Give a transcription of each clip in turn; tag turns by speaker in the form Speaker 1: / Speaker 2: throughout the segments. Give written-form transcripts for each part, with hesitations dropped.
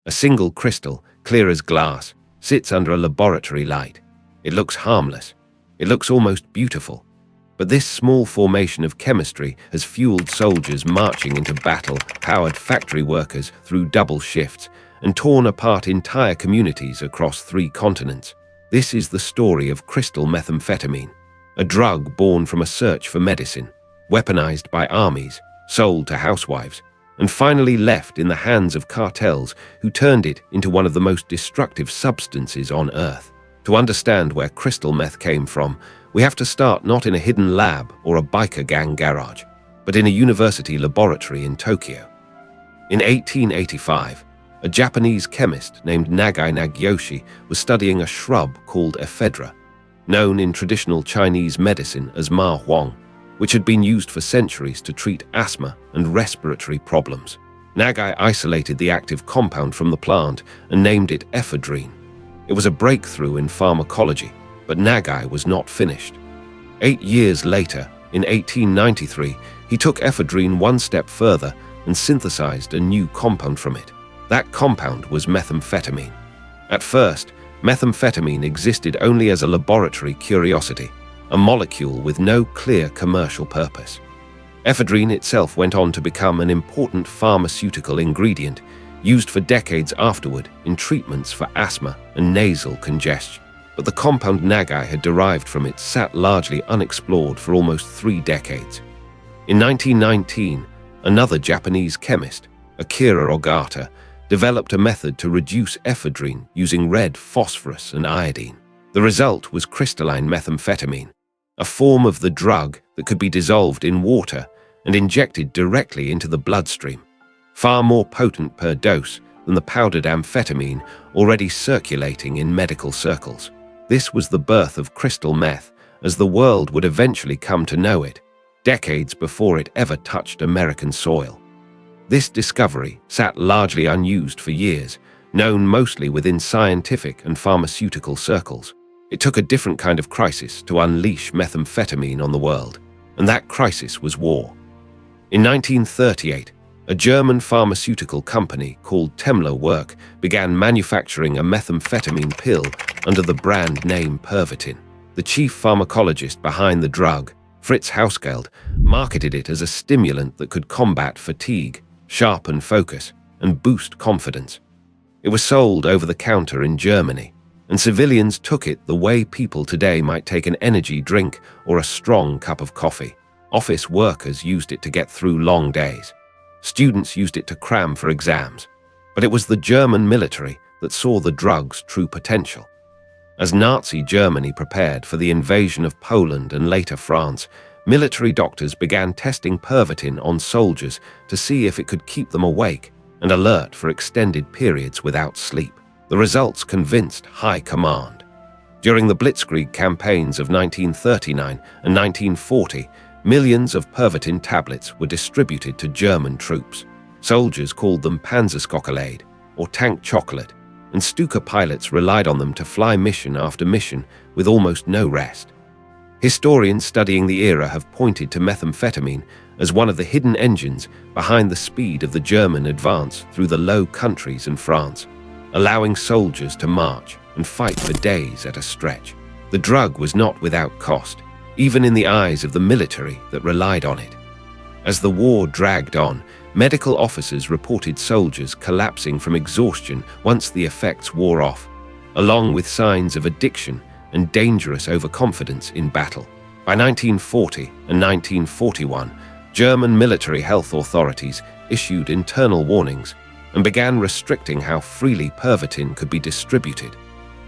Speaker 1: A single crystal, clear as glass, sits under a laboratory light. It looks harmless. It looks almost beautiful. But this small formation of chemistry has fueled soldiers marching into battle, powered factory workers through double shifts, and torn apart entire communities across 3 continents. This is the story of crystal methamphetamine, a drug born from a search for medicine, weaponized by armies, sold to housewives, and finally left in the hands of cartels who turned it into one of the most destructive substances on Earth. To understand where crystal meth came from, we have to start not in a hidden lab or a biker gang garage, but in a university laboratory in Tokyo. In 1885, a Japanese chemist named Nagai Nagyoshi was studying a shrub called ephedra, known in traditional Chinese medicine as ma huang, which had been used for centuries to treat asthma and respiratory problems. Nagai isolated the active compound from the plant and named it ephedrine. It was a breakthrough in pharmacology, but Nagai was not finished. 8 years later, in 1893, he took ephedrine one step further and synthesized a new compound from it. That compound was methamphetamine. At first, methamphetamine existed only as a laboratory curiosity, a molecule with no clear commercial purpose. Ephedrine itself went on to become an important pharmaceutical ingredient, used for decades afterward in treatments for asthma and nasal congestion. But the compound Nagai had derived from it sat largely unexplored for almost 3 decades. In 1919, another Japanese chemist, Akira Ogata, developed a method to reduce ephedrine using red phosphorus and iodine. The result was crystalline methamphetamine, a form of the drug that could be dissolved in water and injected directly into the bloodstream, far more potent per dose than the powdered amphetamine already circulating in medical circles. This was the birth of crystal meth, as the world would eventually come to know it, decades before it ever touched American soil. This discovery sat largely unused for years, known mostly within scientific and pharmaceutical circles. It took a different kind of crisis to unleash methamphetamine on the world, and that crisis was war. In 1938, a German pharmaceutical company called Temler Werk began manufacturing a methamphetamine pill under the brand name Pervitin. The chief pharmacologist behind the drug, Fritz Hausgeld, marketed it as a stimulant that could combat fatigue, sharpen focus, and boost confidence. It was sold over the counter in Germany, and civilians took it the way people today might take an energy drink or a strong cup of coffee. Office workers used it to get through long days. Students used it to cram for exams. But it was the German military that saw the drug's true potential. As Nazi Germany prepared for the invasion of Poland and later France, military doctors began testing Pervitin on soldiers to see if it could keep them awake and alert for extended periods without sleep. The results convinced high command. During the Blitzkrieg campaigns of 1939 and 1940, millions of Pervitin tablets were distributed to German troops. Soldiers called them Panzerskokolade, or tank chocolate, and Stuka pilots relied on them to fly mission after mission with almost no rest. Historians studying the era have pointed to methamphetamine as one of the hidden engines behind the speed of the German advance through the Low Countries and France, allowing soldiers to march and fight for days at a stretch. The drug was not without cost, even in the eyes of the military that relied on it. As the war dragged on, medical officers reported soldiers collapsing from exhaustion once the effects wore off, along with signs of addiction and dangerous overconfidence in battle. By 1940 and 1941, German military health authorities issued internal warnings and began restricting how freely Pervitin could be distributed,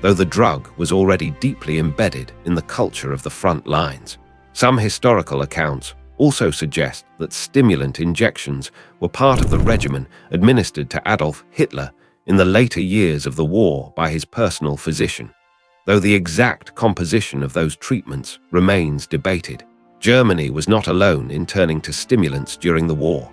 Speaker 1: though the drug was already deeply embedded in the culture of the front lines. Some historical accounts also suggest that stimulant injections were part of the regimen administered to Adolf Hitler in the later years of the war by his personal physician, though the exact composition of those treatments remains debated. Germany was not alone in turning to stimulants during the war.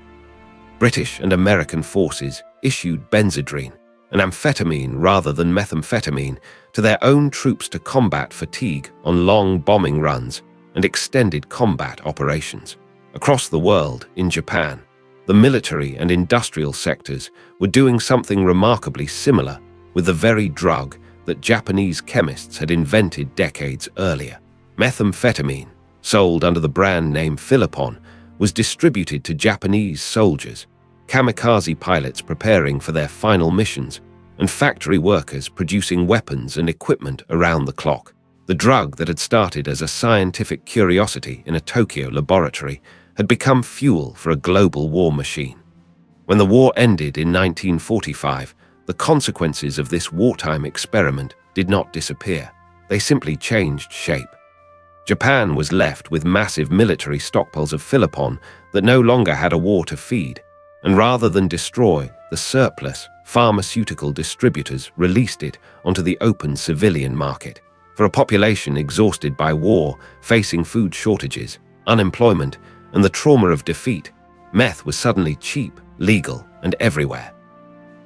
Speaker 1: British and American forces issued Benzedrine, an amphetamine rather than methamphetamine, to their own troops to combat fatigue on long bombing runs and extended combat operations. Across the world, in Japan, the military and industrial sectors were doing something remarkably similar with the very drug that Japanese chemists had invented decades earlier. Methamphetamine, sold under the brand name Philipon, was distributed to Japanese soldiers, kamikaze pilots preparing for their final missions, and factory workers producing weapons and equipment around the clock. The drug that had started as a scientific curiosity in a Tokyo laboratory had become fuel for a global war machine. When the war ended in 1945, the consequences of this wartime experiment did not disappear. They simply changed shape. Japan was left with massive military stockpiles of Philipon that no longer had a war to feed, and rather than destroy the surplus, pharmaceutical distributors released it onto the open civilian market. For a population exhausted by war, facing food shortages, unemployment, and the trauma of defeat, meth was suddenly cheap, legal, and everywhere.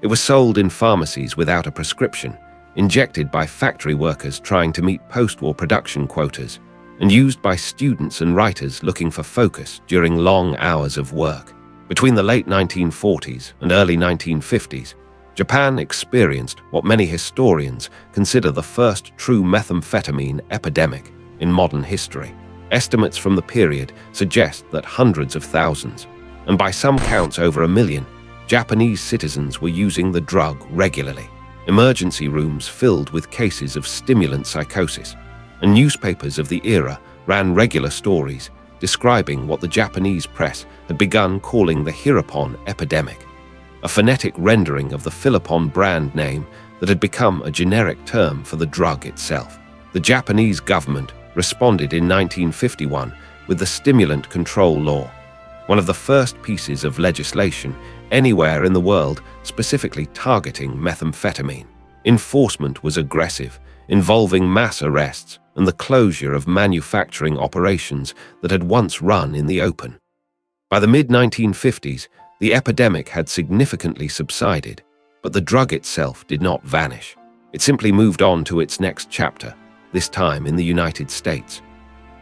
Speaker 1: It was sold in pharmacies without a prescription, injected by factory workers trying to meet post-war production quotas, and used by students and writers looking for focus during long hours of work. Between the late 1940s and early 1950s, Japan experienced what many historians consider the first true methamphetamine epidemic in modern history. Estimates from the period suggest that hundreds of thousands, and by some counts over 1 million, Japanese citizens were using the drug regularly. Emergency rooms filled with cases of stimulant psychosis, and newspapers of the era ran regular stories describing what the Japanese press had begun calling the Hirapon epidemic, a phonetic rendering of the Philipon brand name that had become a generic term for the drug itself. The Japanese government responded in 1951 with the Stimulant Control Law, one of the first pieces of legislation anywhere in the world specifically targeting methamphetamine. Enforcement was aggressive, involving mass arrests and the closure of manufacturing operations that had once run in the open. By the mid-1950s, the epidemic had significantly subsided, but the drug itself did not vanish. It simply moved on to its next chapter, this time in the United States.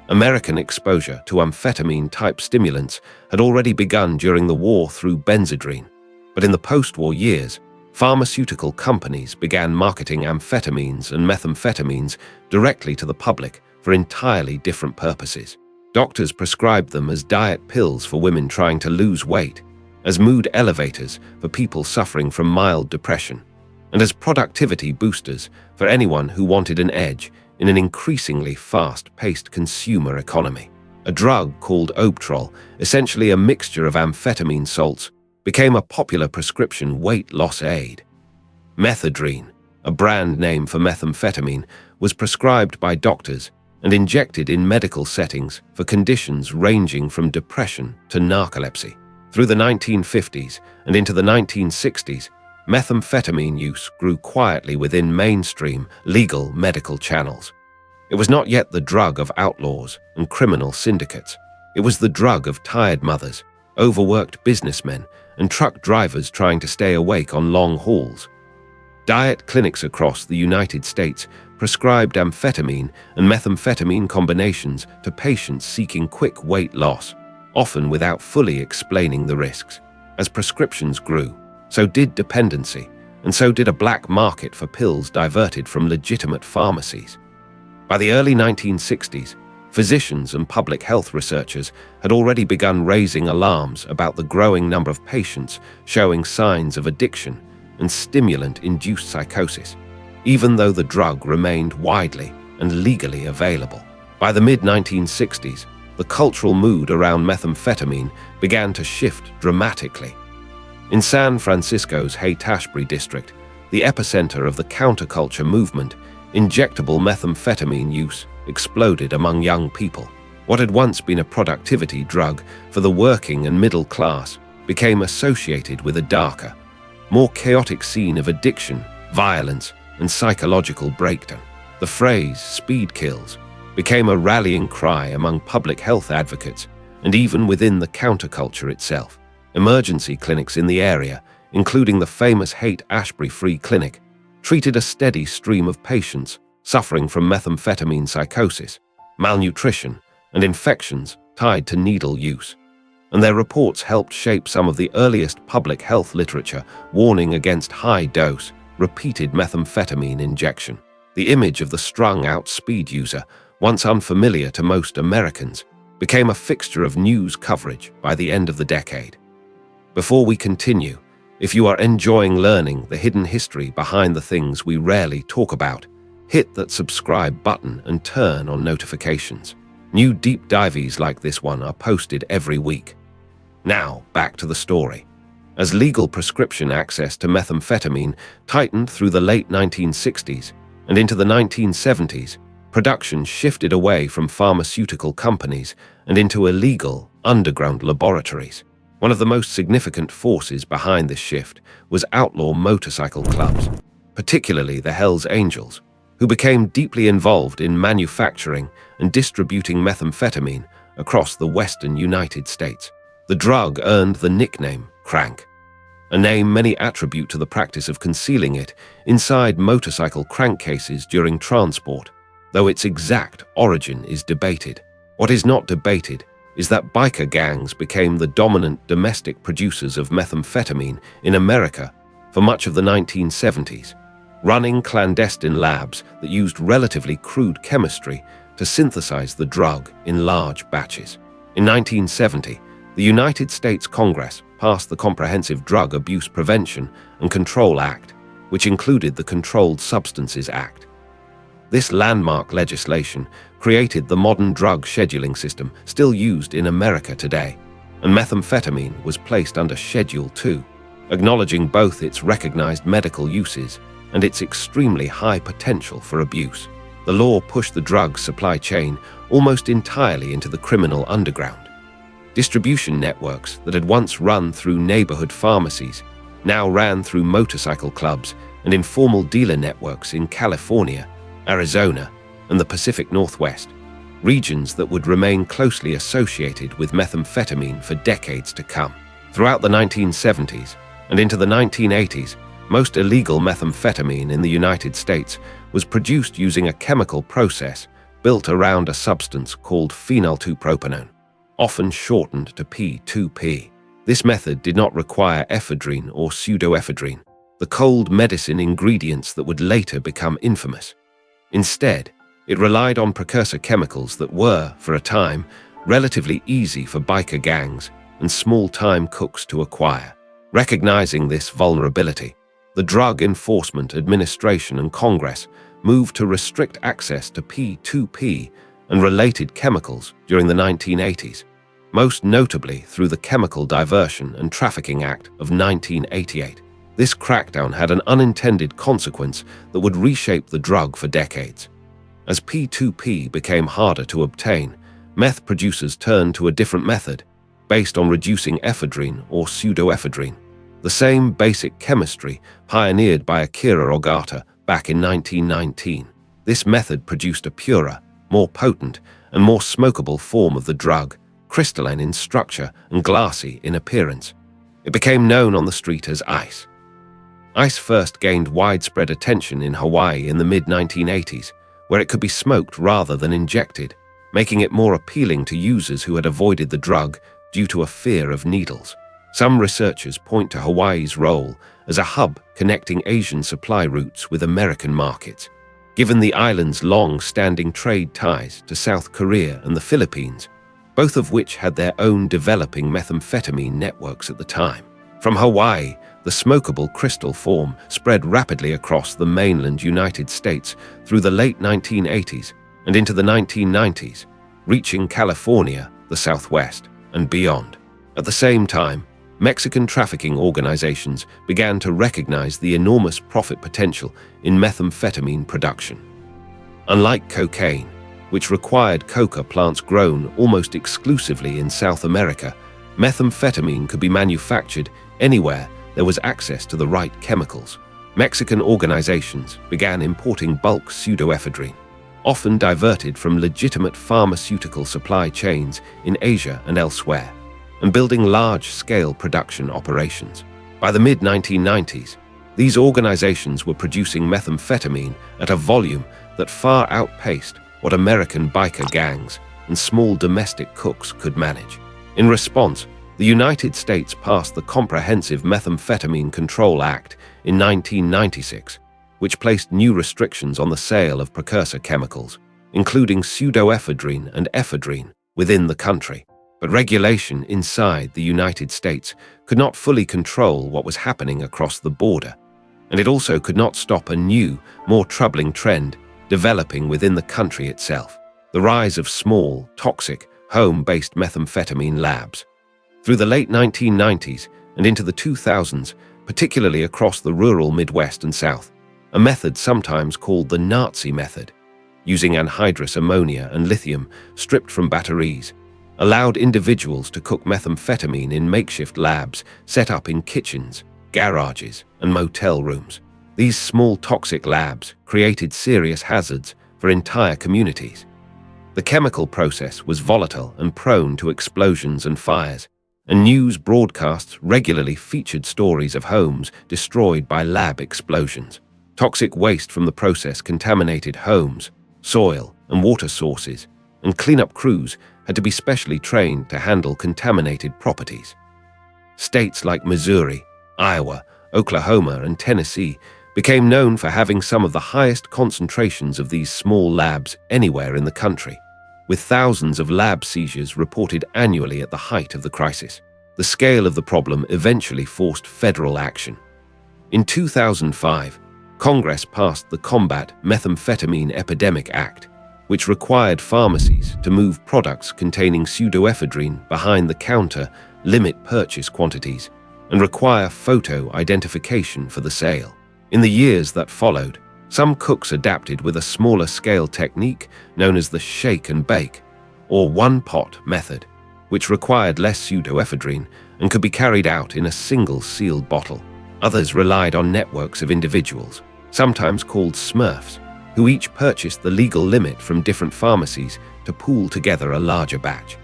Speaker 1: American exposure to amphetamine-type stimulants had already begun during the war through Benzedrine, but in the post-war years, pharmaceutical companies began marketing amphetamines and methamphetamines directly to the public for entirely different purposes. Doctors prescribed them as diet pills for women trying to lose weight, as mood elevators for people suffering from mild depression, and as productivity boosters for anyone who wanted an edge in an increasingly fast-paced consumer economy. A drug called Obtrol, essentially a mixture of amphetamine salts, became a popular prescription weight loss aid. Methadone, a brand name for methamphetamine, was prescribed by doctors and injected in medical settings for conditions ranging from depression to narcolepsy. Through the 1950s and into the 1960s, methamphetamine use grew quietly within mainstream, legal medical channels. It was not yet the drug of outlaws and criminal syndicates. It was the drug of tired mothers, overworked businessmen, and truck drivers trying to stay awake on long hauls. Diet clinics across the United States prescribed amphetamine and methamphetamine combinations to patients seeking quick weight loss, often without fully explaining the risks. As prescriptions grew, so did dependency, and so did a black market for pills diverted from legitimate pharmacies. By the early 1960s, physicians and public health researchers had already begun raising alarms about the growing number of patients showing signs of addiction and stimulant-induced psychosis, even though the drug remained widely and legally available. By the mid-1960s, the cultural mood around methamphetamine began to shift dramatically. In San Francisco's Haight-Ashbury district, the epicenter of the counterculture movement, injectable methamphetamine use exploded among young people. What had once been a productivity drug for the working and middle class became associated with a darker, more chaotic scene of addiction, violence, and psychological breakdown. The phrase "speed kills" became a rallying cry among public health advocates and even within the counterculture itself. Emergency clinics in the area, including the famous Haight-Ashbury Free Clinic, treated a steady stream of patients suffering from methamphetamine psychosis, malnutrition, and infections tied to needle use. and their reports helped shape some of the earliest public health literature warning against high-dose, repeated methamphetamine injection. The image of the strung-out speed user, once unfamiliar to most Americans, became a fixture of news coverage by the end of the decade. Before we continue, if you are enjoying learning the hidden history behind the things we rarely talk about, hit that subscribe button and turn on notifications. New deep dives like this one are posted every week. Now, back to the story. As legal prescription access to methamphetamine tightened through the late 1960s and into the 1970s, production shifted away from pharmaceutical companies and into illegal, underground laboratories. One of the most significant forces behind this shift was outlaw motorcycle clubs, particularly the Hells Angels, who became deeply involved in manufacturing and distributing methamphetamine across the western United States. The drug earned the nickname crank, a name many attribute to the practice of concealing it inside motorcycle crankcases during transport, though its exact origin is debated. What is not debated is that biker gangs became the dominant domestic producers of methamphetamine in America for much of the 1970s, running clandestine labs that used relatively crude chemistry to synthesize the drug in large batches. In 1970, the United States Congress passed the Comprehensive Drug Abuse Prevention and Control Act, which included the Controlled Substances Act. This landmark legislation created the modern drug scheduling system still used in America today, and methamphetamine was placed under Schedule 2, acknowledging both its recognized medical uses and its extremely high potential for abuse. The law pushed the drug supply chain almost entirely into the criminal underground. Distribution networks that had once run through neighborhood pharmacies now ran through motorcycle clubs and informal dealer networks in California, Arizona, and the Pacific Northwest, regions that would remain closely associated with methamphetamine for decades to come. Throughout the 1970s and into the 1980s, most illegal methamphetamine in the United States was produced using a chemical process built around a substance called phenyl-2-propanone, often shortened to P2P. This method did not require ephedrine or pseudoephedrine, the cold medicine ingredients that would later become infamous. Instead, it relied on precursor chemicals that were, for a time, relatively easy for biker gangs and small-time cooks to acquire. Recognizing this vulnerability, the Drug Enforcement Administration and Congress moved to restrict access to P2P and related chemicals during the 1980s, most notably through the Chemical Diversion and Trafficking Act of 1988. This crackdown had an unintended consequence that would reshape the drug for decades. As P2P became harder to obtain, meth producers turned to a different method, based on reducing ephedrine or pseudoephedrine, the same basic chemistry pioneered by Akira Ogata back in 1919. This method produced a purer, more potent, and more smokable form of the drug, crystalline in structure and glassy in appearance. It became known on the street as ice. Ice first gained widespread attention in Hawaii in the mid-1980s, where it could be smoked rather than injected, making it more appealing to users who had avoided the drug due to a fear of needles. Some researchers point to Hawaii's role as a hub connecting Asian supply routes with American markets. Given the island's long-standing trade ties to South Korea and the Philippines, both of which had their own developing methamphetamine networks at the time. From Hawaii, the smokable crystal form spread rapidly across the mainland United States through the late 1980s and into the 1990s, reaching California, the Southwest, and beyond. At the same time, Mexican trafficking organizations began to recognize the enormous profit potential in methamphetamine production. Unlike cocaine, which required coca plants grown almost exclusively in South America, methamphetamine could be manufactured anywhere there was access to the right chemicals. Mexican organizations began importing bulk pseudoephedrine, often diverted from legitimate pharmaceutical supply chains in Asia and elsewhere, and building large-scale production operations. By the mid-1990s, these organizations were producing methamphetamine at a volume that far outpaced what American biker gangs and small domestic cooks could manage. In response, The United States passed the Comprehensive Methamphetamine Control Act in 1996, which placed new restrictions on the sale of precursor chemicals, including pseudoephedrine and ephedrine, within the country. But regulation inside the United States could not fully control what was happening across the border, and it also could not stop a new, more troubling trend developing within the country itself: the rise of small, toxic, home-based methamphetamine labs. Through the late 1990s and into the 2000s, particularly across the rural Midwest and South, a method sometimes called the Nazi method, using anhydrous ammonia and lithium stripped from batteries, allowed individuals to cook methamphetamine in makeshift labs set up in kitchens, garages, and motel rooms. These small toxic labs created serious hazards for entire communities. The chemical process was volatile and prone to explosions and fires, and news broadcasts regularly featured stories of homes destroyed by lab explosions. Toxic waste from the process contaminated homes, soil, and water sources, and cleanup crews had to be specially trained to handle contaminated properties. States like Missouri, Iowa, Oklahoma, and Tennessee became known for having some of the highest concentrations of these small labs anywhere in the country, with thousands of lab seizures reported annually at the height of the crisis. The scale of the problem eventually forced federal action. In 2005, Congress passed the Combat Methamphetamine Epidemic Act, which required pharmacies to move products containing pseudoephedrine behind the counter, limit purchase quantities, and require photo identification for the sale. In the years that followed, some cooks adapted with a smaller scale technique known as the shake and bake, or one-pot method, which required less pseudoephedrine and could be carried out in a single sealed bottle. Others relied on networks of individuals, sometimes called Smurfs, who each purchased the legal limit from different pharmacies to pool together a larger batch.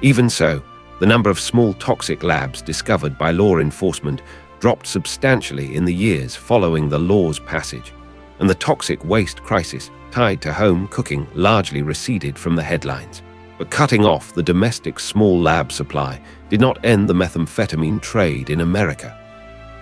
Speaker 1: Even so, the number of small toxic labs discovered by law enforcement dropped substantially in the years following the law's passage, and the toxic waste crisis tied to home cooking largely receded from the headlines. But cutting off the domestic small lab supply did not end the methamphetamine trade in America.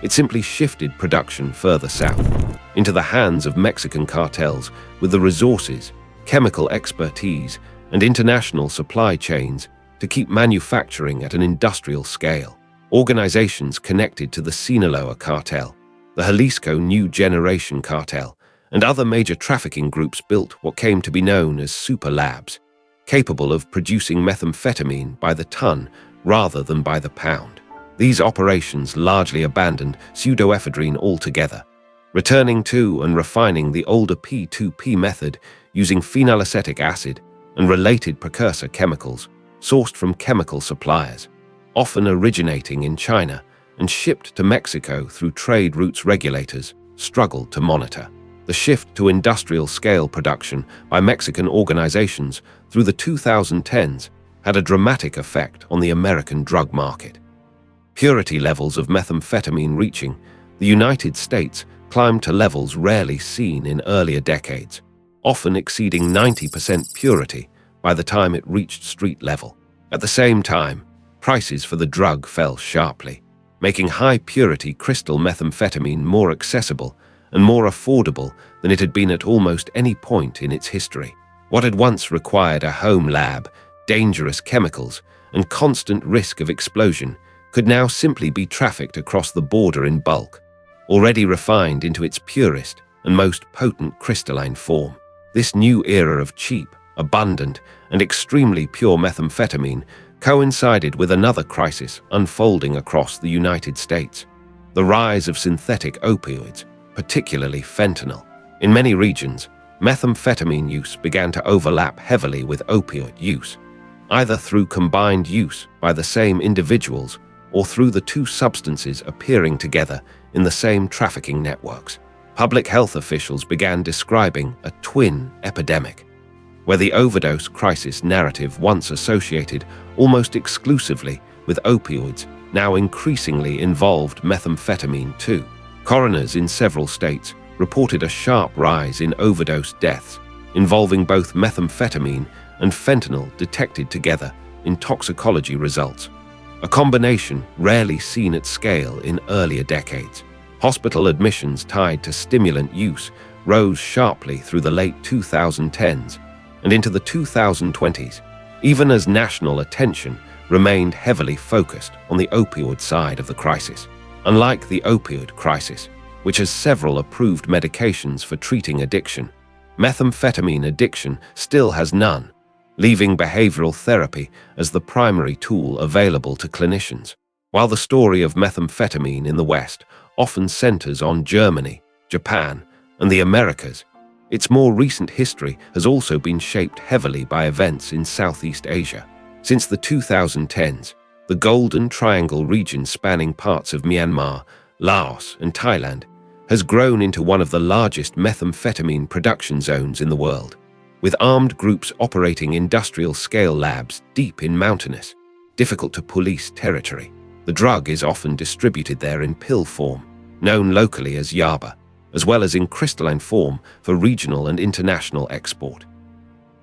Speaker 1: It simply shifted production further south, into the hands of Mexican cartels with the resources, chemical expertise, and international supply chains to keep manufacturing at an industrial scale. Organizations connected to the Sinaloa cartel, the Jalisco New Generation cartel, and other major trafficking groups built what came to be known as super labs, capable of producing methamphetamine by the ton rather than by the pound. These operations largely abandoned pseudoephedrine altogether, returning to and refining the older P2P method using phenylacetic acid and related precursor chemicals sourced from chemical suppliers, often originating in China and shipped to Mexico through trade routes regulators struggled to monitor. The shift to industrial-scale production by Mexican organizations through the 2010s had a dramatic effect on the American drug market. Purity levels of methamphetamine reaching the United States climbed to levels rarely seen in earlier decades, often exceeding 90% purity by the time it reached street level. At the same time, prices for the drug fell sharply, making high-purity crystal methamphetamine more accessible and more affordable than it had been at almost any point in its history. What had once required a home lab, dangerous chemicals, and constant risk of explosion could now simply be trafficked across the border in bulk, already refined into its purest and most potent crystalline form. This new era of cheap, abundant, and extremely pure methamphetamine coincided with another crisis unfolding across the United States: the rise of synthetic opioids, particularly fentanyl. In many regions, methamphetamine use began to overlap heavily with opioid use, either through combined use by the same individuals or through the two substances appearing together in the same trafficking networks. Public health officials began describing a twin epidemic, where the overdose crisis narrative once associated almost exclusively with opioids now increasingly involved methamphetamine too. Coroners in several states reported a sharp rise in overdose deaths involving both methamphetamine and fentanyl detected together in toxicology results. a combination rarely seen at scale in earlier decades. Hospital admissions tied to stimulant use rose sharply through the late 2010s and into the 2020s, even as national attention remained heavily focused on the opioid side of the crisis. Unlike the opioid crisis, which has several approved medications for treating addiction, methamphetamine addiction still has none, leaving behavioral therapy as the primary tool available to clinicians. While the story of methamphetamine in the West often centers on Germany, Japan, and the Americas, its more recent history has also been shaped heavily by events in Southeast Asia. Since the 2010s, the Golden Triangle region spanning parts of Myanmar, Laos, and Thailand has grown into one of the largest methamphetamine production zones in the world, with armed groups operating industrial-scale labs deep in mountainous, difficult-to-police territory. The drug is often distributed there in pill form, known locally as yaba, as well as in crystalline form for regional and international export.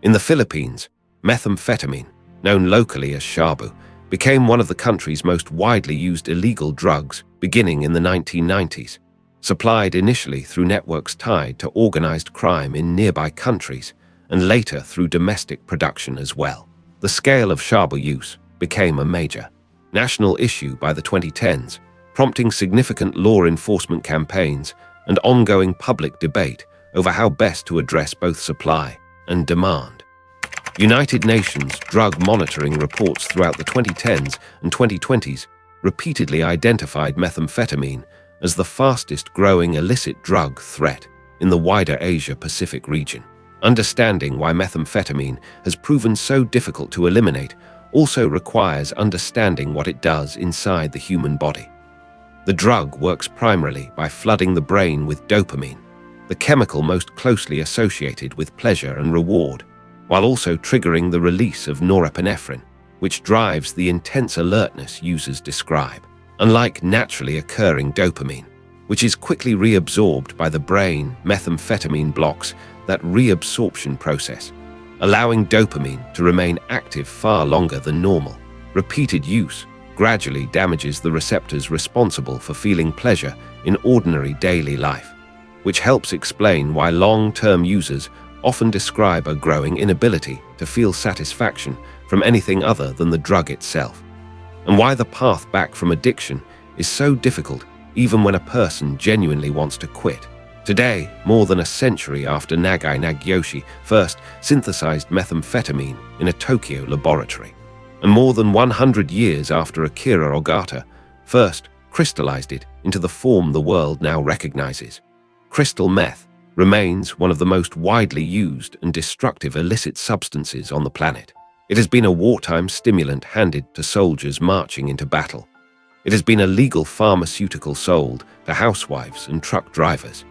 Speaker 1: In the Philippines, methamphetamine, known locally as shabu, became one of the country's most widely used illegal drugs beginning in the 1990s, supplied initially through networks tied to organized crime in nearby countries and later through domestic production as well. The scale of shabu use became a major national issue by the 2010s, prompting significant law enforcement campaigns and ongoing public debate over how best to address both supply and demand. United Nations drug monitoring reports throughout the 2010s and 2020s repeatedly identified methamphetamine as the fastest-growing illicit drug threat in the wider Asia-Pacific region. Understanding why methamphetamine has proven so difficult to eliminate also requires understanding what it does inside the human body. The drug works primarily by flooding the brain with dopamine, the chemical most closely associated with pleasure and reward, while also triggering the release of norepinephrine, which drives the intense alertness users describe. Unlike naturally occurring dopamine, which is quickly reabsorbed by the brain, methamphetamine blocks that reabsorption process, allowing dopamine to remain active far longer than normal. Repeated use gradually damages the receptors responsible for feeling pleasure in ordinary daily life, which helps explain why long-term users often describe a growing inability to feel satisfaction from anything other than the drug itself, and why the path back from addiction is so difficult even when a person genuinely wants to quit. Today, more than a century after Nagai Nagyoshi first synthesized methamphetamine in a Tokyo laboratory, and more than 100 years after Akira Ogata first crystallized it into the form the world now recognizes, crystal meth remains one of the most widely used and destructive illicit substances on the planet. It has been a wartime stimulant handed to soldiers marching into battle. It has been a legal pharmaceutical sold to housewives and truck drivers.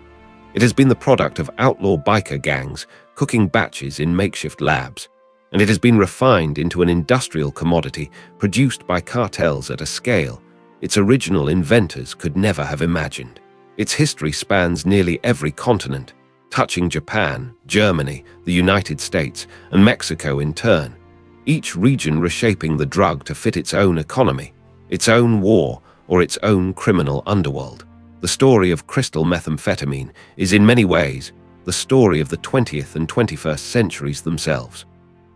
Speaker 1: It has been the product of outlaw biker gangs cooking batches in makeshift labs, and it has been refined into an industrial commodity produced by cartels at a scale its original inventors could never have imagined. Its history spans nearly every continent, touching Japan, Germany, the United States, and Mexico in turn, each region reshaping the drug to fit its own economy, its own war, or its own criminal underworld. The story of crystal methamphetamine is in many ways the story of the 20th and 21st centuries themselves.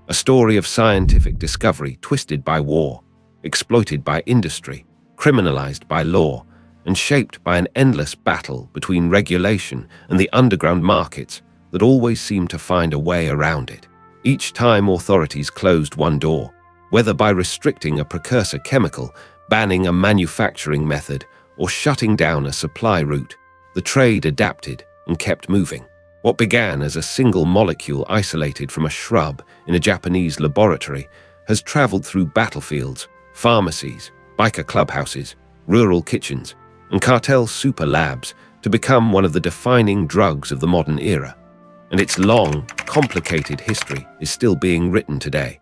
Speaker 1: A story of scientific discovery twisted by war, exploited by industry, criminalized by law, and shaped by an endless battle between regulation and the underground markets that always seem to find a way around it. Each time authorities closed one door, whether by restricting a precursor chemical, banning a manufacturing method, or shutting down a supply route, the trade adapted and kept moving. What began as a single molecule isolated from a shrub in a Japanese laboratory has traveled through battlefields, pharmacies, biker clubhouses, rural kitchens, and cartel super labs to become one of the defining drugs of the modern era. And its long, complicated history is still being written today.